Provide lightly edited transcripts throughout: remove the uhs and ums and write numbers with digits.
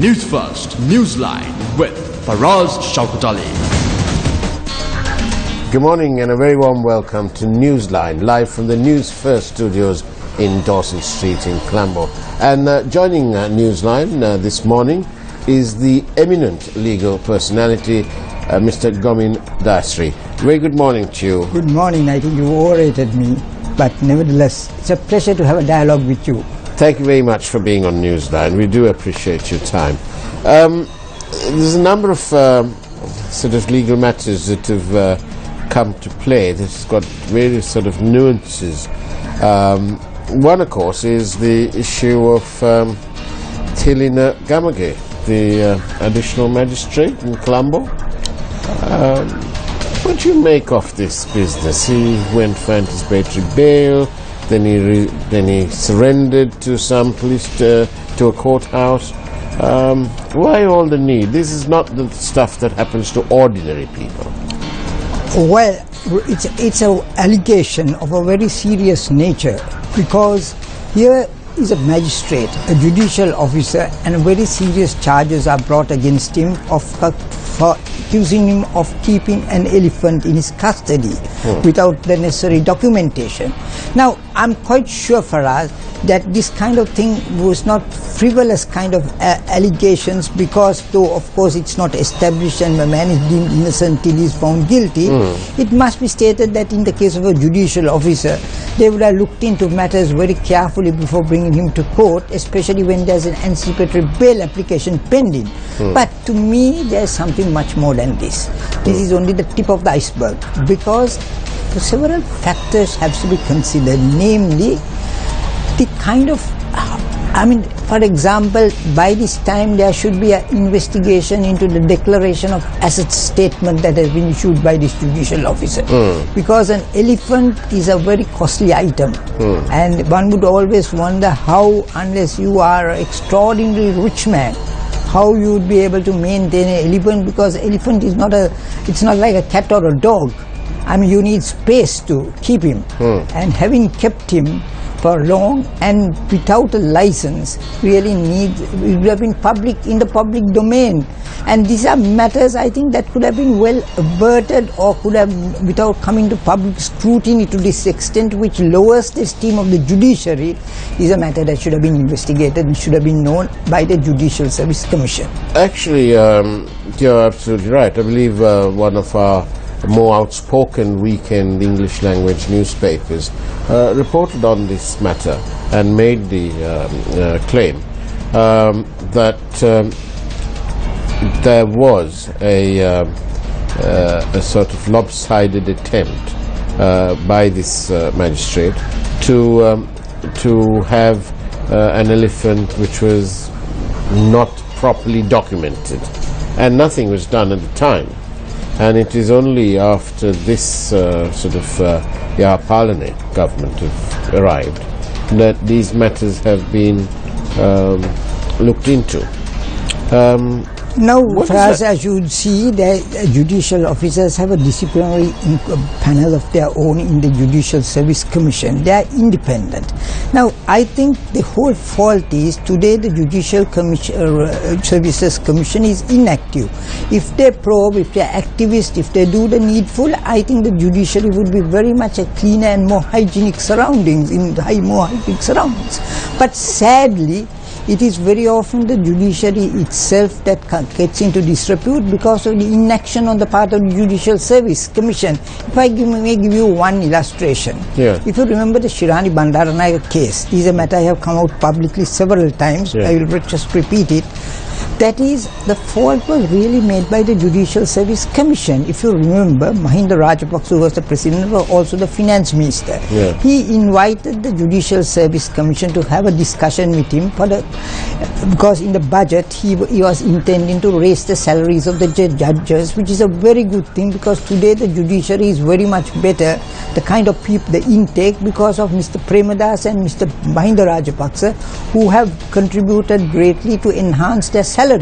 Newsfirst Newsline with Faraz Shaukat Ali. Good morning and a very warm welcome to Newsline, live from the Newsfirst studios in Dawson Street in Colombo. And joining Newsline this morning is the eminent legal personality, Mr. Gomin Dasri. Very good morning to you. Good morning. I think you overrated me, but nevertheless, it's a pleasure to have a dialogue with you. Thank you very much for being on Newsline. We do appreciate your time. There's a number of sort of legal matters that have come to play. This has got various sort of nuances. One, of course, is the issue of Tilina Gamage, the additional magistrate in Colombo. What do you make of this business? He went for anticipatory bail, then he surrendered to some police, to a courthouse. Why all the need? This is not the stuff that happens to ordinary people. Well, it's an allegation of a very serious nature, because here is a magistrate, a judicial officer, and very serious charges are brought against him for accusing him of keeping an elephant in his custody without the necessary documentation. Now, I'm quite sure, Faraz, that this kind of thing was not frivolous kind of allegations, because though of course it's not established and the man is deemed innocent till he is found guilty, it must be stated that in the case of a judicial officer, they would have looked into matters very carefully before bringing him to court, especially when there's an anticipatory bail application pending. But to me, there's something much more than this. This is only the tip of the iceberg, because several factors have to be considered, namely the kind of, for example, by this time there should be an investigation into the declaration of assets statement that has been issued by this judicial officer. Because an elephant is a very costly item, and one would always wonder how, unless you are an extraordinarily rich man, how you would be able to maintain an elephant, because elephant is it's not like a cat or a dog. You need space to keep him, and having kept him for long and without a license really it would have been in the public domain. And these are matters, I think, that could have been well averted, or could have, without coming to public scrutiny to this extent, which lowers the esteem of the judiciary, is a matter that should have been investigated and should have been known by the Judicial Service Commission. Actually, you're absolutely right. I believe one of our more outspoken weekend English language newspapers reported on this matter and made the claim that there was a sort of lopsided attempt by this magistrate to have an elephant which was not properly documented, and nothing was done at the time. And it is only after this sort of Palane government have arrived that these matters have been looked into. Now, as you would see, the judicial officers have a disciplinary panel of their own in the Judicial Service Commission. They are independent. Now, I think the whole fault is today the Judicial Services Commission is inactive. If they probe, if they are activists, if they do the needful, I think the judiciary would be very much a cleaner and more hygienic surroundings, more hygienic surroundings. But sadly, it is very often the judiciary itself that gets into disrepute because of the inaction on the part of the Judicial Service Commission. If I may give you one illustration. If you remember the Shirani Bandaranaike case, this is a matter I have come out publicly several times. I will just repeat it. That is, the fault was really made by the Judicial Service Commission. If you remember, Mahinda Rajapaksa, who was the president, was also the finance minister. He invited the Judicial Service Commission to have a discussion with him because in the budget he was intending to raise the salaries of the judges, which is a very good thing, because today the judiciary is very much better, the kind of people, the intake, because of Mr. Premadas and Mr. Mahinda Rajapaksa, who have contributed greatly to enhance their salaries.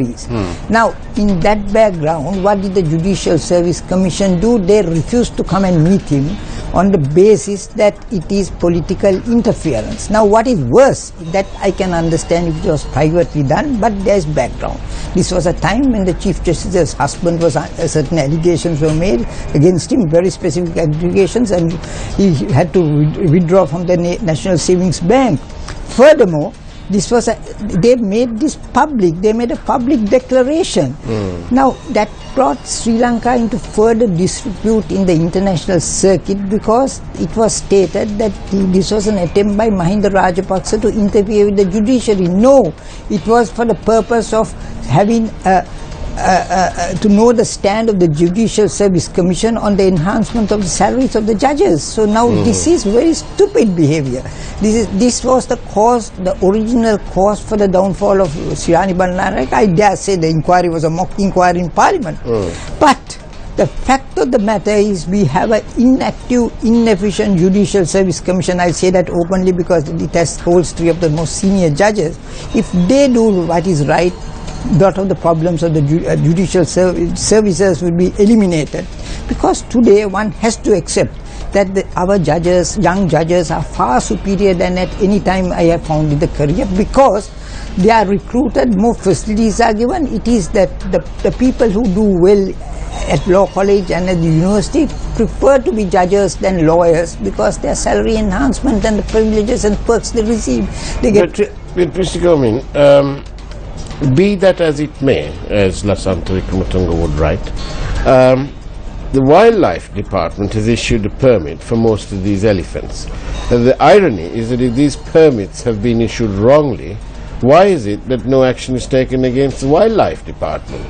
Now, in that background, what did the Judicial Service Commission do? They refused to come and meet him, on the basis that it is political interference. Now what is worse, that I can understand if it was privately done, but there is background. This was a time when the Chief Justice's husband was, certain allegations were made against him, very specific allegations, and he had to withdraw from the National Savings Bank. Furthermore, they made this public, they made a public declaration. Now that brought Sri Lanka into further disrepute in the international circuit, because it was stated that this was an attempt by Mahinda Rajapaksa to interfere with the judiciary. No, it was for the purpose of having to know the stand of the Judicial Service Commission on the enhancement of the salaries of the judges. So now this is very stupid behavior. This was the cause, the original cause for the downfall of Sirani Bandaranaike. I dare say the inquiry was a mock inquiry in Parliament. But the fact of the matter is we have an inactive, inefficient Judicial Service Commission. I say that openly because it holds three of the most senior judges. If they do what is right, a lot of the problems of the judicial services will be eliminated, because today one has to accept that our judges, young judges, are far superior than at any time I have found in the career, because they are recruited, more facilities are given. It is that the people who do well at law college and at the university prefer to be judges than lawyers, because their salary enhancement and the privileges and perks they receive, they get... But Mr. Gomin, be that as it may, as Lasantha Wickrematunge would write, the Wildlife Department has issued a permit for most of these elephants. And the irony is that if these permits have been issued wrongly, why is it that no action is taken against the Wildlife Department?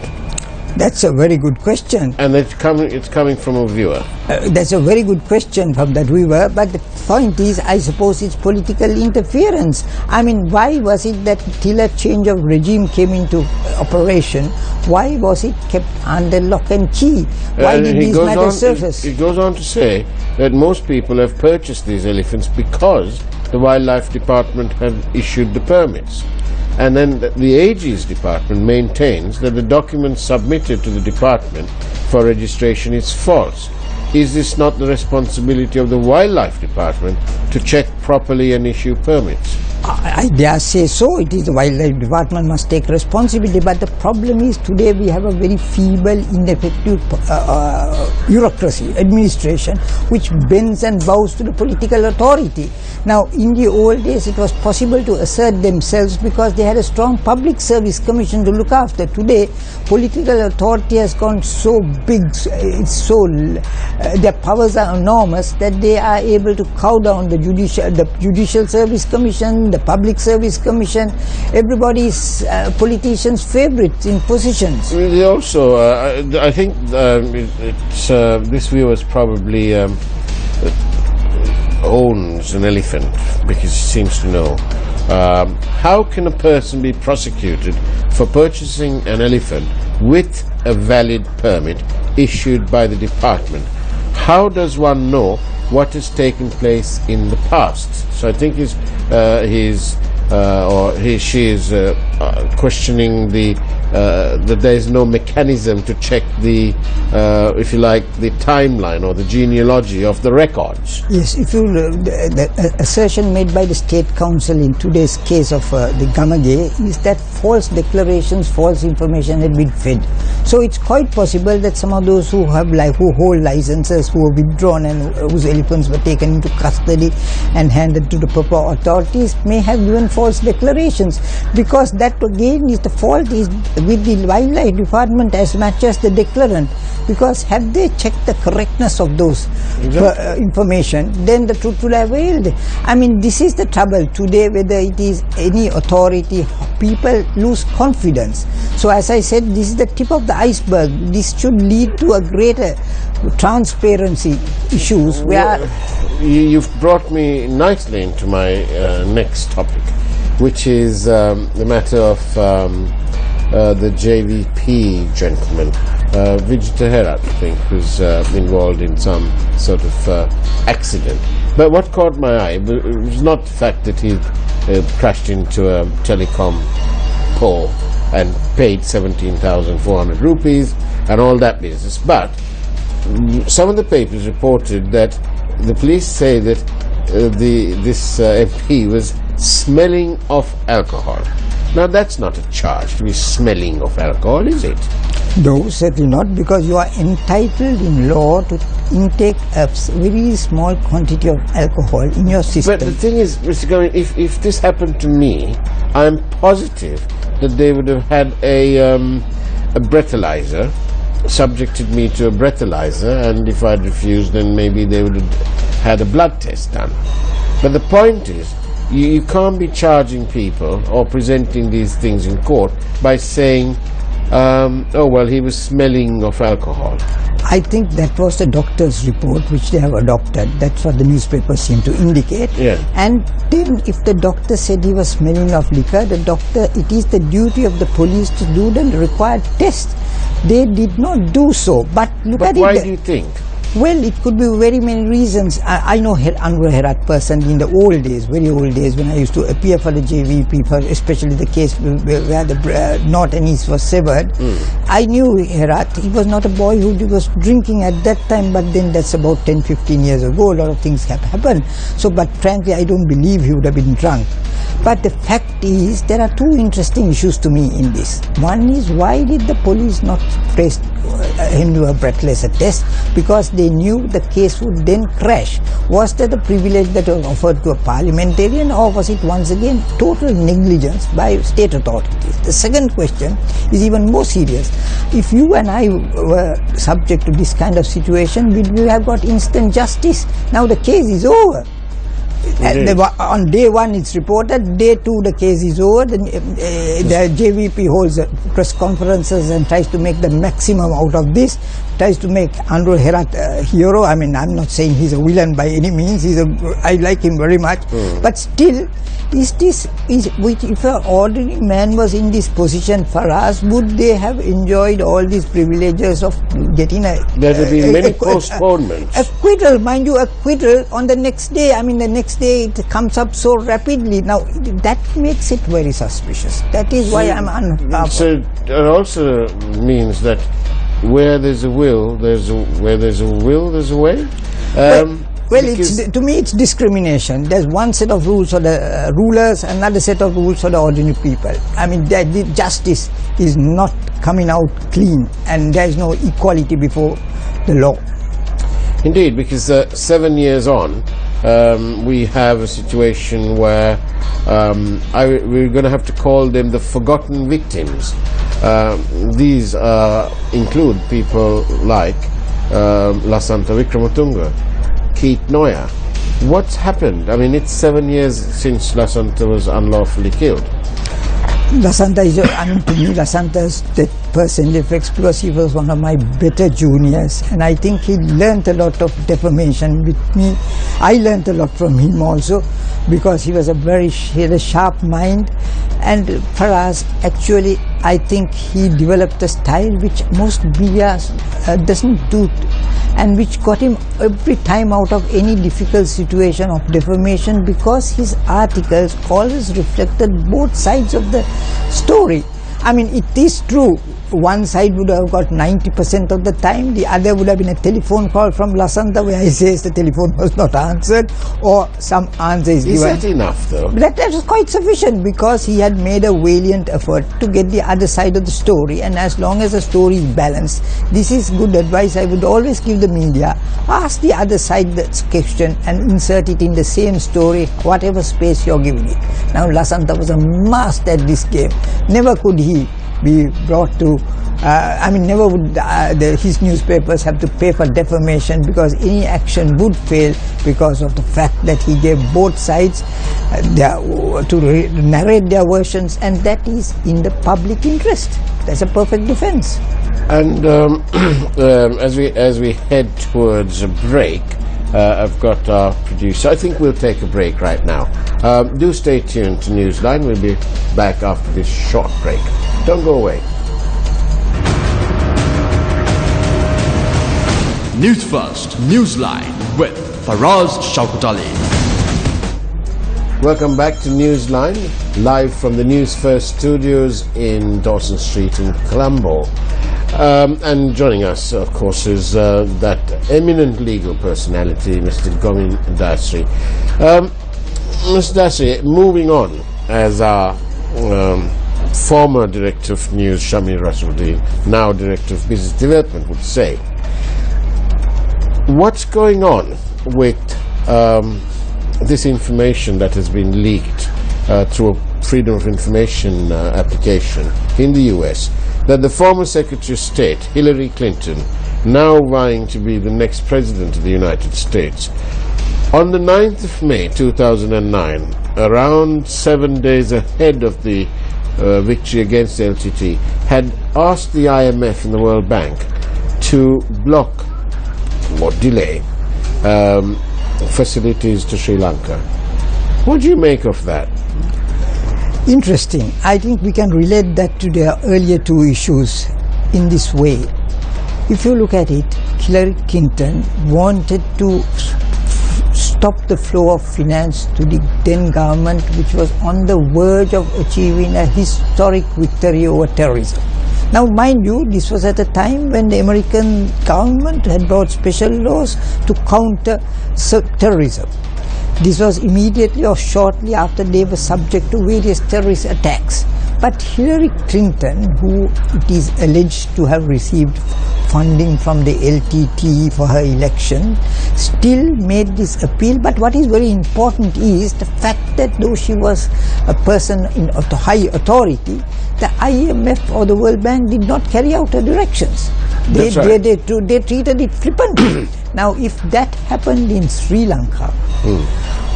That's a very good question. And it's coming from a viewer. That's a very good question from that viewer, but the point is, I suppose it's political interference. I mean, why was it that till a change of regime came into operation, why was it kept under lock and key? Why did these matters surface? It goes on to say that most people have purchased these elephants because the Wildlife Department have issued the permits. And then the AG's department maintains that the document submitted to the department for registration is false. Is this not the responsibility of the Wildlife Department to check properly and issue permits? I dare say so. It is the Wildlife Department must take responsibility, but the problem is today we have a very feeble, ineffective bureaucracy, administration, which bends and bows to the political authority. Now, in the old days, it was possible to assert themselves because they had a strong public service commission to look after. Today, political authority has gone so big, their powers are enormous that they are able to cow down the Judicial Service Commission, the Public Service Commission. Everybody is politicians' favourites in positions. They also, I think this viewer probably owns an elephant because he seems to know. How can a person be prosecuted for purchasing an elephant with a valid permit issued by the department? How does one know what has taken place in the past? So I think she is questioning that there is no mechanism to check the, if you like, the timeline or the genealogy of the records. Yes, if you the assertion made by the State Council in today's case of the Gamage is that false declarations, false information had been fed. So it's quite possible that some of those who hold licenses, who were withdrawn and whose elephants were taken into custody and handed to the proper authorities, may have given false declarations, because that again is the fault is with the Wildlife Department as much as the declarant, because had they checked the correctness of those information, then the truth will have availed. I mean, this is the trouble today, whether it is any authority, people lose confidence. So as I said, this is the tip of the iceberg. This should lead to a greater transparency issues where... You've brought me nicely into my next topic, which is the matter of the JVP gentleman, Vijay Tahera, I think, who's involved in some sort of accident. But what caught my eye was not the fact that he crashed into a telecom pole and paid 17,400 rupees and all that business, but some of the papers reported that the police say that this MP was smelling of alcohol. Now that's not a charge to be smelling of alcohol, is it? No, certainly not, because you are entitled in law to intake a very small quantity of alcohol in your system. But the thing is, Mr. Garin, if this happened to me, I'm positive that they would have had a breathalyzer, subjected me to a breathalyzer, and if I'd refused, then maybe they would have had a blood test done. But the point is, you can't be charging people or presenting these things in court by saying, oh, well, he was smelling of alcohol. I think that was the doctor's report which they have adopted. That's what the newspapers seem to indicate. Yeah. And then if the doctor said he was smelling of liquor, it is the duty of the police to do the required test. They did not do so. But why do you think? Well, it could be very many reasons. I know Anwar Herat personally in the old days, very old days, when I used to appear for the JVP, especially the case where the North and East was severed. I knew Herat. He was not a boy who was drinking at that time, but then that's about 10-15 years ago. A lot of things have happened. So, but frankly, I don't believe he would have been drunk. But the fact is, there are two interesting issues to me in this. One is, why did the police not press him to a breathalyzer test? Because they knew the case would then crash. Was that the privilege that was offered to a parliamentarian, or was it once again total negligence by state authorities? The second question is even more serious. If you and I were subject to this kind of situation, would we have got instant justice? Now the case is over. On day one it's reported, day two the case is over, the JVP holds press conferences and tries to make the maximum out of this, tries to make Anwar Herat a hero. I mean, I'm not saying he's a villain by any means, I like him very much, but still, if an ordinary man was in this position for us, would they have enjoyed all these privileges of getting there have been many postponements. Acquittal, mind you, acquittal on the next day. I mean, the next day it comes up so rapidly. Now, that makes it very suspicious. That is why I'm So it also means that where there's a will, there's a way. Well, to me it's discrimination. There's one set of rules for the rulers, another set of rules for the ordinary people. I mean, the justice is not coming out clean, and there is no equality before the law. Indeed, because 7 years on, we have a situation where we're going to have to call them the forgotten victims. These include people like Lasantha Wickrematunge, Keith Noya. What's happened? I mean, it's 7 years since Lasantha was unlawfully killed. Lasantha is, to me, Lasantha's death personally affects because he was one of my better juniors, and I think he learnt a lot of defamation with me. I learnt a lot from him also, because he had a sharp mind, and for us, actually, I think he developed a style which most media doesn't do, and which got him every time out of any difficult situation of defamation, because his articles always reflected both sides of the story. I mean, it is true, one side would have got 90% of the time, the other would have been a telephone call from Lasantha where he says the telephone was not answered, or some answer is given. Is that enough, though? That was quite sufficient, because he had made a valiant effort to get the other side of the story, and as long as the story is balanced, this is good advice I would always give the media. Ask the other side the question and insert it in the same story, whatever space you're giving it. Now, Lasantha was a master at this game. Never could he be brought to, never would his newspapers have to pay for defamation, because any action would fail because of the fact that he gave both sides to narrate their versions, and that is in the public interest. That's a perfect defense. And as we head towards a break, I've got our producer. I think we'll take a break right now. Do stay tuned to Newsline. We'll be back after this short break. Don't go away. News First, Newsline with Faraz Shaukat Ali. Welcome back to Newsline, live from the Newsfirst studios in Dawson Street in Colombo. And joining us, of course, is that eminent legal personality, Mr. Govind Dasri. Mr. Dasri, moving on, as our former Director of News, Shamir Rasuddin, now Director of Business Development, would say, what's going on with this information that has been leaked through a Freedom of Information application in the US, that the former Secretary of State, Hillary Clinton, now vying to be the next President of the United States, on the 9th of May 2009, around 7 days ahead of the victory against the LTT, had asked the IMF and the World Bank to block or delay facilities to Sri Lanka. What do you make of that? Interesting. I think we can relate that to the earlier two issues in this way. If you look at it, Hillary Clinton wanted to stop the flow of finance to the then government, which was on the verge of achieving a historic victory over terrorism. Now, mind you, this was at a time when the American government had brought special laws to counter terrorism. This was immediately or shortly after they were subject to various terrorist attacks. But Hillary Clinton, who it is alleged to have received funding from the LTT for her election, still made this appeal. But what is very important is the fact that though she was a person of high authority, the IMF or the World Bank did not carry out her directions. They treated it flippantly. Now, if that happened in Sri Lanka,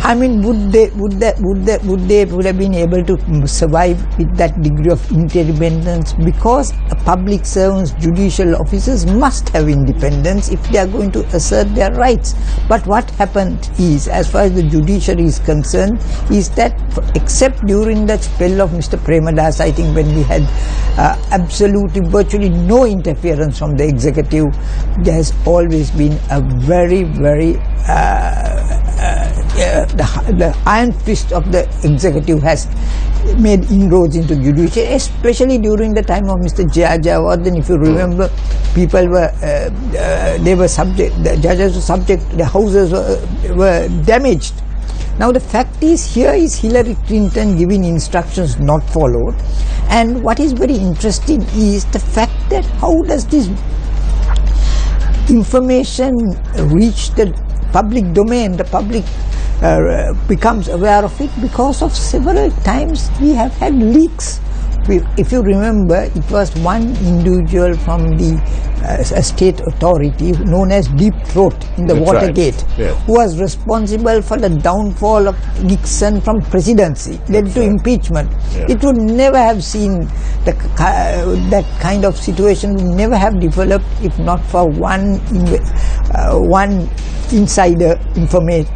I mean, would they have been able to survive with that degree of interdependence? Because public servants, judicial officers must have independence if they are going to assert their rights. But what happened is, as far as the judiciary is concerned, is that except during that spell of Mr. Premadas, I think when we had absolutely virtually no interference from the executive, there has always been a very, very the iron fist of the executive has made inroads into judiciary, especially during the time of Mr. Jayawardene. If you remember, people were the judges were subject, the houses were damaged. Now the fact is, here is Hillary Clinton giving instructions not followed, and what is very interesting is the fact that how does this information reach the public domain? The public becomes aware of it because of several times we have had leaks. If you remember, it was one individual from the state authority known as Deep Throat in the Watergate, who was responsible for the downfall of Nixon from presidency, led to impeachment. It would never have seen that kind of situation would never have developed if not for one insider informant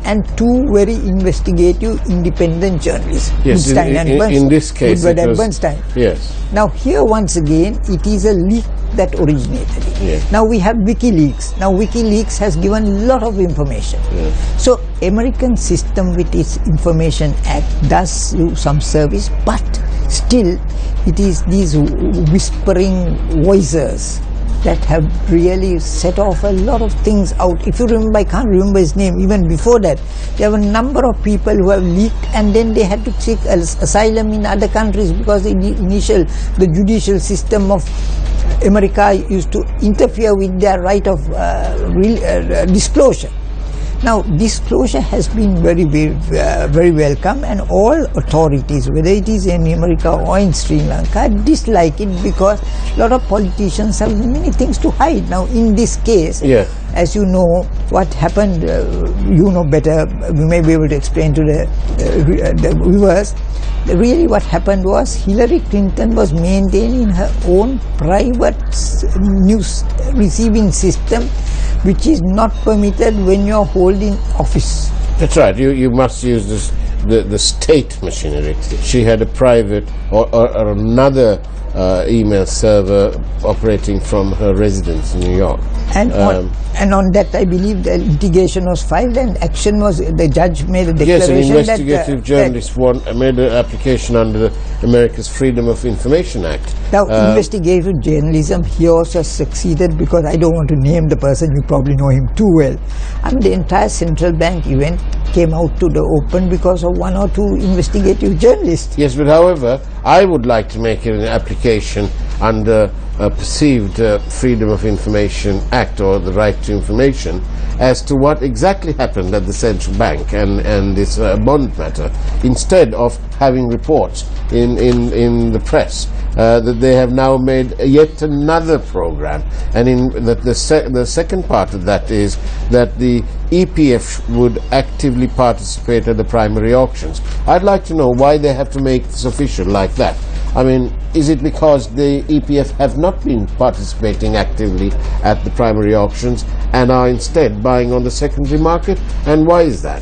and two very investigative independent journalists, yes, in this case Woodward and Bernstein. Yes. Now here once again it is a leak that originated it. Yes. Now we have WikiLeaks. Now WikiLeaks has given a lot of information. Yes. So American system with its Information Act does do some service, but still it is these whispering voices that have really set off a lot of things out. If you remember, I can't remember his name, even before that, there were a number of people who have leaked and then they had to seek asylum in other countries because the judicial system of America used to interfere with their right of disclosure. Now, disclosure has been very, very welcome, and all authorities, whether it is in America or in Sri Lanka, dislike it because a lot of politicians have many things to hide. Now, in this case, as you know, what happened, you know better, we may be able to explain to the viewers. Really what happened was Hillary Clinton was maintaining her own private news receiving system, which is not permitted when you are holding office. That's right. You must use the state machinery. She had a private or another email server operating from her residence in New York. And And on that, I believe the litigation was filed and action was, the judge made a declaration. Yes, an investigative journalist made an application under the America's Freedom of Information Act. Now, investigative journalism, he also succeeded, because I don't want to name the person, you probably know him too well. I mean, the entire central bank event came out to the open because of one or two investigative journalists. Yes, but however, I would like to make an application under a perceived Freedom of Information Act, or the right to information, as to what exactly happened at the central bank and this bond matter, instead of having reports in the press that they have now made yet another program. And in the second part of that is that the EPF would actively participate at the primary auctions. I'd like to know why they have to make this official like that. I mean, is it because the EPF have not been participating actively at the primary auctions and are instead buying on the secondary market? And why is that?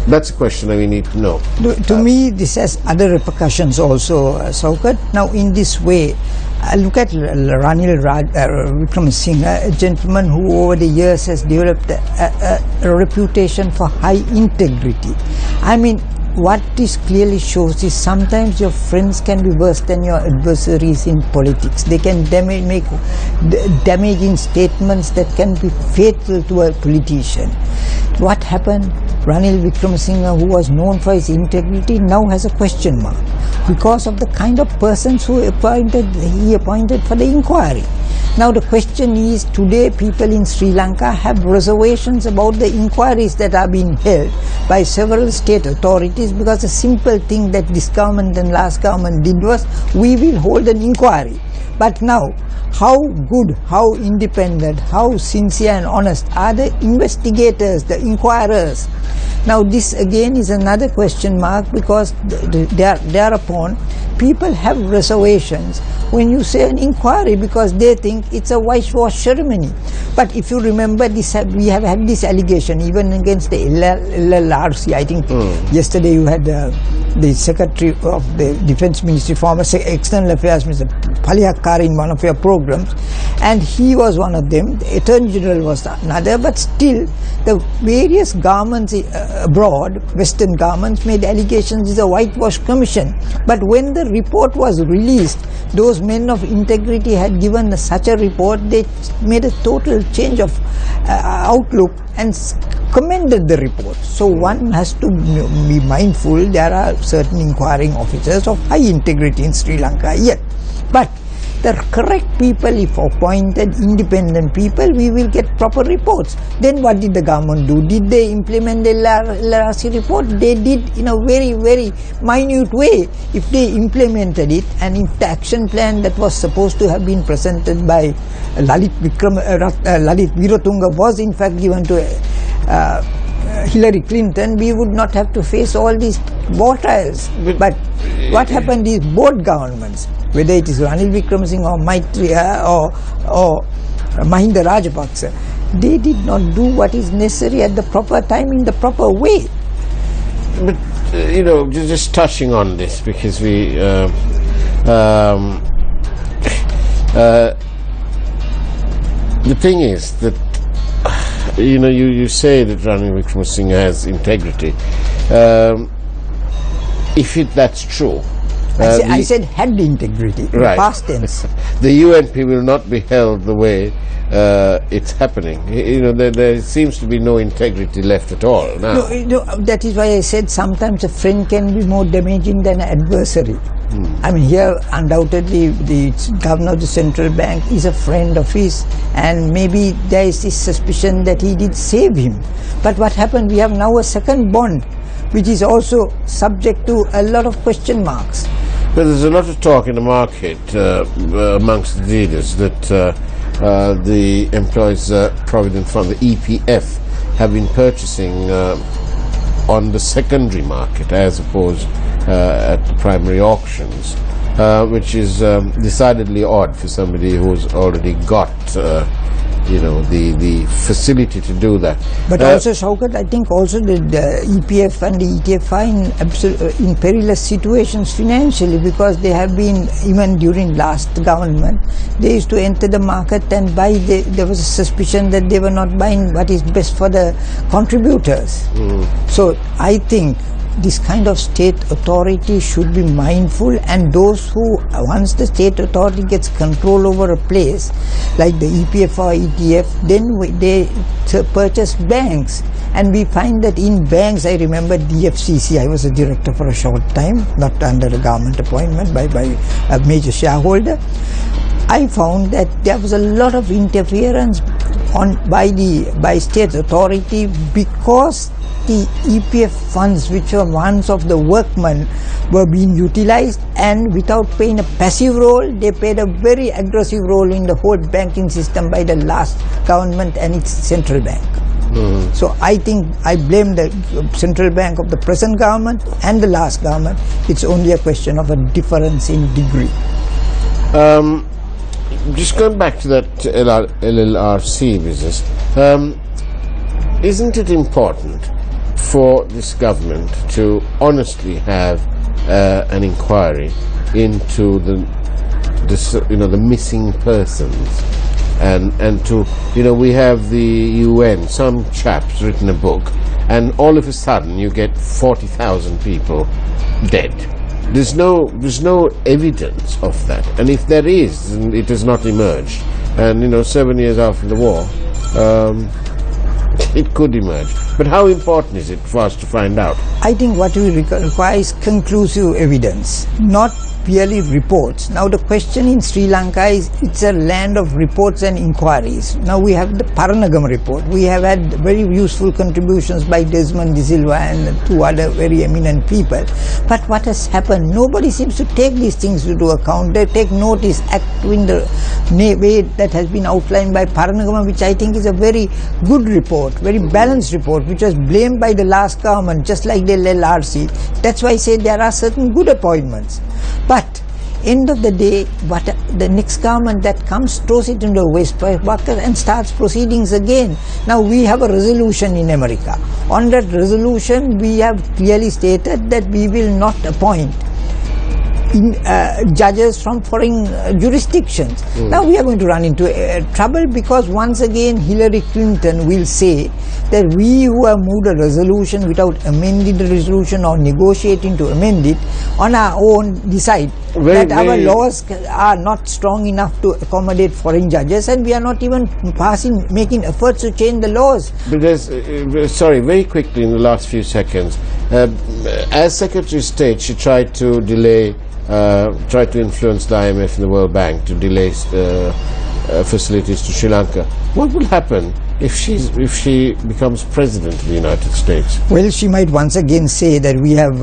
That's a question that we need to know. To me, this has other repercussions also, Saukat. Now, in this way, look at Ranil Wickremesinghe, a gentleman who over the years has developed a reputation for high integrity. I mean, what this clearly shows is sometimes your friends can be worse than your adversaries in politics. They can make damaging statements that can be fatal to a politician. What happened? Ranil Wickremesinghe, who was known for his integrity, now has a question mark because of the kind of persons he appointed for the inquiry. Now the question is, today people in Sri Lanka have reservations about the inquiries that are being held by several state authorities, because the simple thing that this government and last government did was, we will hold an inquiry. But now, how good, how independent, how sincere and honest are the investigators, the inquirers? Now this again is another question mark, because thereupon people have reservations when you say an inquiry, because they think it's a whitewash ceremony. But if you remember, we have had this allegation even against the LLRC. I think yesterday you had the Secretary of the Defence Ministry, former External Affairs, Mr. Palihakkar, in one of your programs, and he was one of them. The Attorney General was another, but still the various governments abroad, Western governments, made allegations it's a whitewash commission. But when the report was released, those men of integrity had given such a report, they made a total change of outlook and commended the report. So one has to be mindful, there are certain inquiring officers of high integrity in Sri Lanka yet. But the correct people, if appointed independent people, we will get proper reports. Then what did the government do? Did they implement the LRC report? They did in a very, very minute way. If they implemented it, and if the action plan that was supposed to have been presented by Lalit Wiratunga was in fact given to Hillary Clinton, we would not have to face all these war trials. But what happened is both governments, whether it is Ranil Wickremesinghe or Maitreya or Mahinda Rajapaksa, they did not do what is necessary at the proper time in the proper way. But just touching on this, because we the thing is that you say that Ranil Wickremesinghe has integrity. If that's true, I said had integrity, right. Past tense. The UNP will not be held the way it's happening. There seems to be no integrity left at all now. No, that is why I said sometimes a friend can be more damaging than an adversary. I mean, here undoubtedly the governor of the central bank is a friend of his, and maybe there is this suspicion that he did save him. But what happened? We have now a second bond, which is also subject to a lot of question marks. Well, there's a lot of talk in the market amongst the leaders that the Employees Provident Fund, the EPF, have been purchasing on the secondary market as opposed at the primary auctions, which is decidedly odd for somebody who's already got the facility to do that. But also, Shaukat, I think also the EPF and the ETF are in perilous situations financially, because they have been, even during last government, they used to enter the market and buy. There was a suspicion that they were not buying what is best for the contributors. So I think this kind of state authority should be mindful, and those who, once the state authority gets control over a place like the EPF or ETF, then they purchase banks, and we find that in banks, I remember DFCC, I was a director for a short time, not under a government appointment, by a major shareholder. I found that there was a lot of interference by state authority, because the EPF funds, which were ones of the workmen, were being utilized, and without playing a passive role, they played a very aggressive role in the whole banking system by the last government and its central bank. So I think I blame the central bank of the present government and the last government. It's only a question of a difference in degree. Just going back to that LLRC business, isn't it important for this government to honestly have an inquiry into the missing persons, and to we have the UN, some chap's written a book, and all of a sudden you get 40,000 people dead. There's no evidence of that, and if there is, it has not emerged. And 7 years after the war, it could emerge. But how important is it for us to find out? I think what we require is conclusive evidence, not purely reports. Now the question in Sri Lanka is, it's a land of reports and inquiries. Now we have the Paranagama report. We have had very useful contributions by Desmond De Silva and two other very eminent people. But what has happened? Nobody seems to take these things into account. They take notice, act in the way that has been outlined by Paranagama, which I think is a very good report, very balanced report, which was blamed by the last government, just like the LLRC. That's why I say there are certain good appointments. But end of the day, what the next government that comes throws it into a waste bucket and starts proceedings again. Now we have a resolution in America. On that resolution, we have clearly stated that we will not appoint judges from foreign jurisdictions. Now we are going to run into trouble, because once again Hillary Clinton will say that we who have moved a resolution without amending the resolution or negotiating to amend it on our own decide that our laws are not strong enough to accommodate foreign judges, and we are not even making efforts to change the laws. But sorry, very quickly in the last few seconds, as Secretary of State, she tried to influence the IMF and the World Bank to delay facilities to Sri Lanka. What will happen if she becomes president of the United States? Well, she might once again say that we have,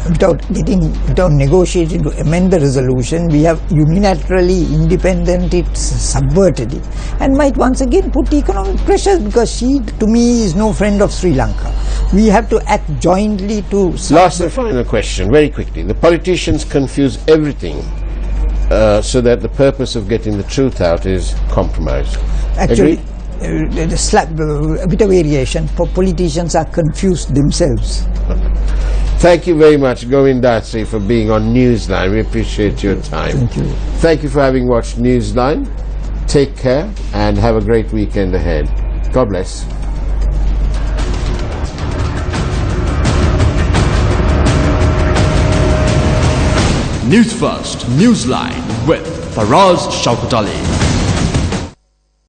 without negotiating to amend the resolution, we have unilaterally, independently subverted it, and might once again put economic pressures, because she, to me, is no friend of Sri Lanka. We have to act jointly to... Last and final question, very quickly. The politicians confuse everything so that the purpose of getting the truth out is compromised. Actually, a bit of variation. Politicians are confused themselves. Thank you very much, Govind Dasri, for being on Newsline. We appreciate your time. Thank you. Thank you for having watched Newsline. Take care and have a great weekend ahead. God bless. Newsfirst, Newsline with Faraz Shaukat Ali.